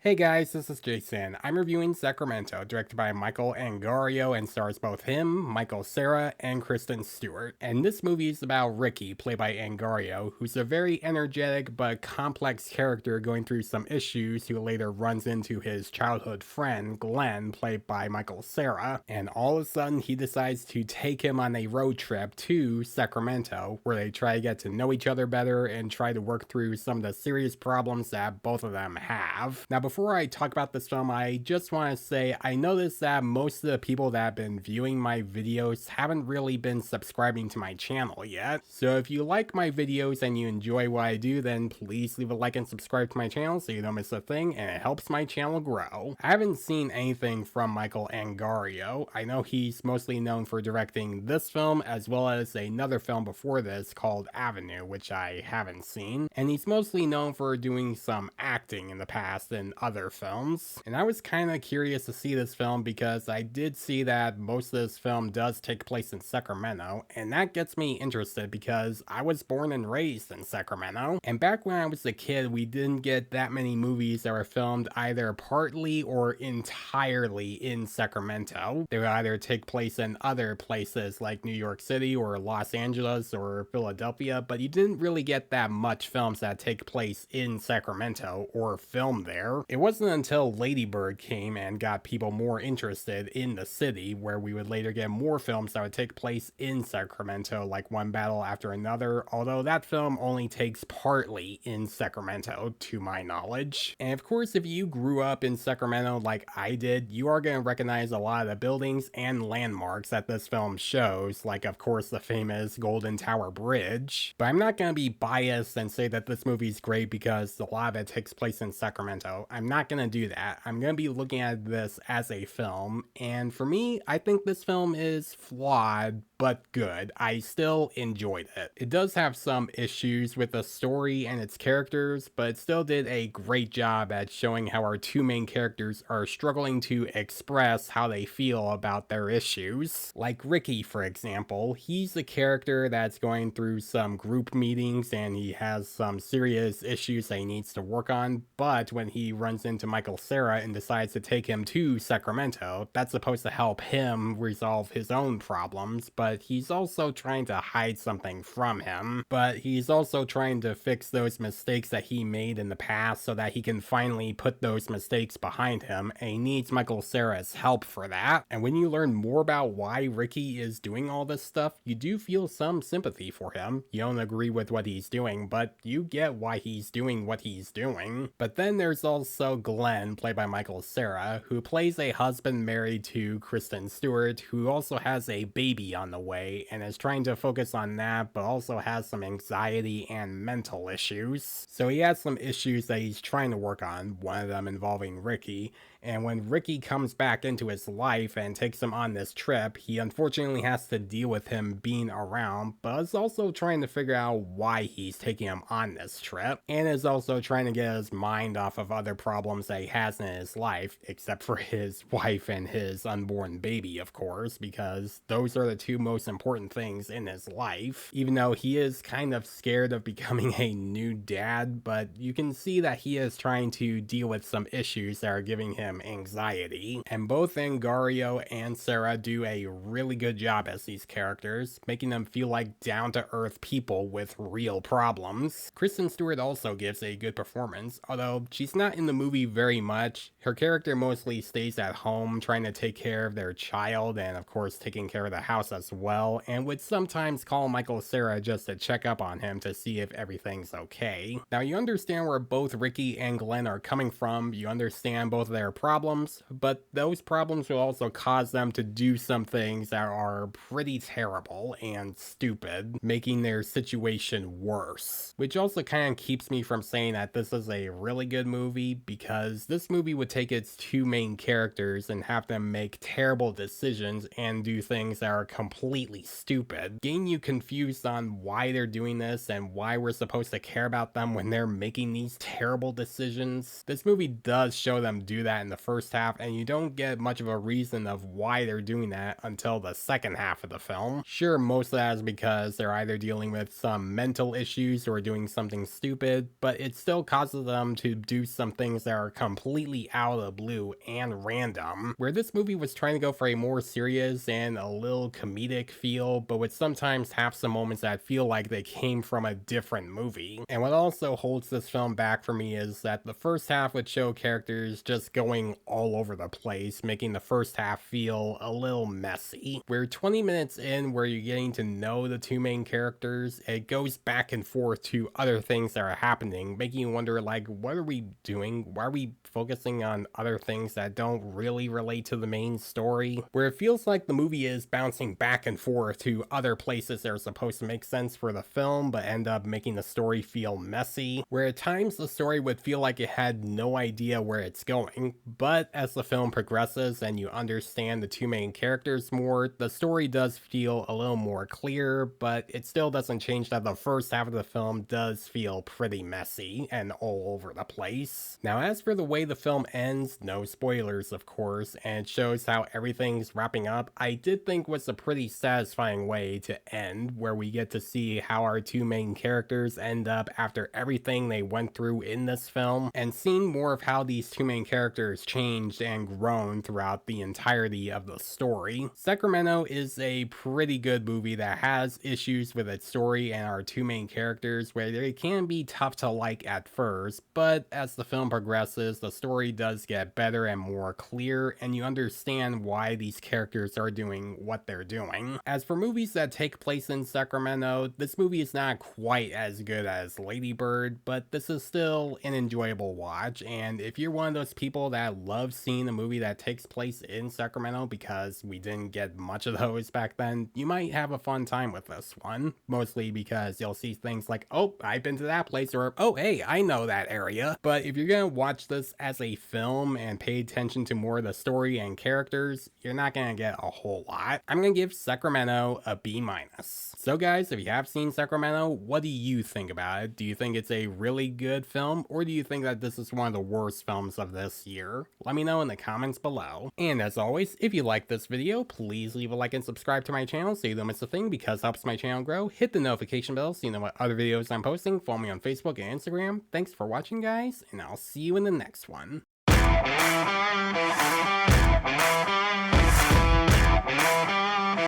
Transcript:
Hey guys, this is Jason. I'm reviewing Sacramento, directed by Michael Angarano and stars both him, Michael Cera, and Kristen Stewart. And this movie is about Ricky, played by Angarano, who's a very energetic but complex character going through some issues who later runs into his childhood friend, Glenn, played by Michael Cera. And all of a sudden, he decides to take him on a road trip to Sacramento, where they try to get to know each other better and try to work through some of the serious problems that both of them have. Now, before I talk about this film, I just want to say I noticed that most of the people that have been viewing my videos haven't really been subscribing to my channel yet. So if you like my videos and you enjoy what I do, then please leave a like and subscribe to my channel so you don't miss a thing, and it helps my channel grow. I haven't seen anything from Michael Angarano. I know he's mostly known for directing this film as well as another film before this called Avenue, which I haven't seen. And he's mostly known for doing some acting in the past in other films. And I was kind of curious to see this film because I did see that most of this film does take place in Sacramento, and that gets me interested because I was born and raised in Sacramento. And back when I was a kid, we didn't get that many movies that were filmed either partly or entirely in Sacramento. They would either take place in other places like New York City or Los Angeles or Philadelphia, but you didn't really get that much films that take place in Sacramento or filmed there. It wasn't until Lady Bird came and got people more interested in the city, where we would later get more films that would take place in Sacramento, like One Battle After Another, although that film only takes partly in Sacramento, to my knowledge. And of course, if you grew up in Sacramento like I did, you are going to recognize a lot of the buildings and landmarks that this film shows, like of course the famous Golden Tower Bridge. But I'm not going to be biased and say that this movie's great because a lot of it takes place in Sacramento. I'm not going to do that. I'm going to be looking at this as a film, and for me, I think this film is flawed but good. I still enjoyed it. It does have some issues with the story and its characters, but it still did a great job at showing how our two main characters are struggling to express how they feel about their issues. Like Ricky, for example, he's a character that's going through some group meetings and he has some serious issues that he needs to work on, but when he runs into Michael Cera and decides to take him to Sacramento, that's supposed to help him resolve his own problems, but he's also trying to hide something from him. But he's also trying to fix those mistakes that he made in the past so that he can finally put those mistakes behind him, and he needs Michael Cera's help for that. And when you learn more about why Ricky is doing all this stuff, you do feel some sympathy for him. You don't agree with what he's doing, but you get why he's doing what he's doing. But then there's also Glenn, played by Michael Cera, who plays a husband married to Kristen Stewart, who also has a baby on the way and is trying to focus on that, but also has some anxiety and mental issues. So he has some issues that he's trying to work on, one of them involving Ricky. And when Ricky comes back into his life and takes him on this trip, he unfortunately has to deal with him being around, but is also trying to figure out why he's taking him on this trip, and is also trying to get his mind off of other problems that he has in his life, except for his wife and his unborn baby, of course, because those are the two most important things in his life, even though he is kind of scared of becoming a new dad. But you can see that he is trying to deal with some issues that are giving him anxiety. And both Angario and Cera do a really good job as these characters, making them feel like down-to-earth people with real problems. Kristen Stewart also gives a good performance, although she's not in the movie very much. Her character mostly stays at home trying to take care of their child and of course taking care of the house as well, and would sometimes call Michael Cera just to check up on him to see if everything's okay. Now, you understand where both Ricky and Glenn are coming from, you understand both of their problems, but those problems will also cause them to do some things that are pretty terrible and stupid, making their situation worse. Which also kind of keeps me from saying that this is a really good movie, because this movie would take its two main characters and have them make terrible decisions and do things that are completely stupid, getting you confused on why they're doing this and why we're supposed to care about them when they're making these terrible decisions. This movie does show them do that in the first half, and you don't get much of a reason of why they're doing that until the second half of the film. Sure, most of that is because they're either dealing with some mental issues or doing something stupid, but it still causes them to do something things that are completely out of the blue and random, where this movie was trying to go for a more serious and a little comedic feel, but would sometimes have some moments that feel like they came from a different movie. And what also holds this film back for me is that the first half would show characters just going all over the place, making the first half feel a little messy. We're 20 minutes in where you're getting to know the two main characters, it goes back and forth to other things that are happening, making you wonder, like, what are we doing? Why are we focusing on other things that don't really relate to the main story? Where it feels like the movie is bouncing back and forth to other places that are supposed to make sense for the film, but end up making the story feel messy. Where at times the story would feel like it had no idea where it's going, but as the film progresses and you understand the two main characters more, the story does feel a little more clear, but it still doesn't change that the first half of the film does feel pretty messy and all over the place. Now, as for the way the film ends, no spoilers of course, and it shows how everything's wrapping up, I did think was a pretty satisfying way to end, where we get to see how our two main characters end up after everything they went through in this film, and seeing more of how these two main characters changed and grown throughout the entirety of the story. Sacramento is a pretty good movie that has issues with its story and our two main characters where they can be tough to like at first, but as the film progresses, the story does get better and more clear, and you understand why these characters are doing what they're doing. As for movies that take place in Sacramento, this movie is not quite as good as Lady Bird, but this is still an enjoyable watch, and if you're one of those people that love seeing a movie that takes place in Sacramento because we didn't get much of those back then, you might have a fun time with this one, mostly because you'll see things like, oh, I've been to that place, or oh, hey, I know that area. But if you're gonna watch this as a film and pay attention to more of the story and characters, you're not gonna get a whole lot. I'm gonna give Sacramento a B-. So guys, if you have seen Sacramento, what do you think about it? Do you think it's a really good film, or do you think that this is one of the worst films of this year? Let me know in the comments below. And as always, if you like this video, please leave a like and subscribe to my channel so you don't miss a thing, because it helps my channel grow. Hit the notification bell so you know what other videos I'm posting. Follow me on Facebook and Instagram. Thanks for watching guys, and I'll see you in the next one.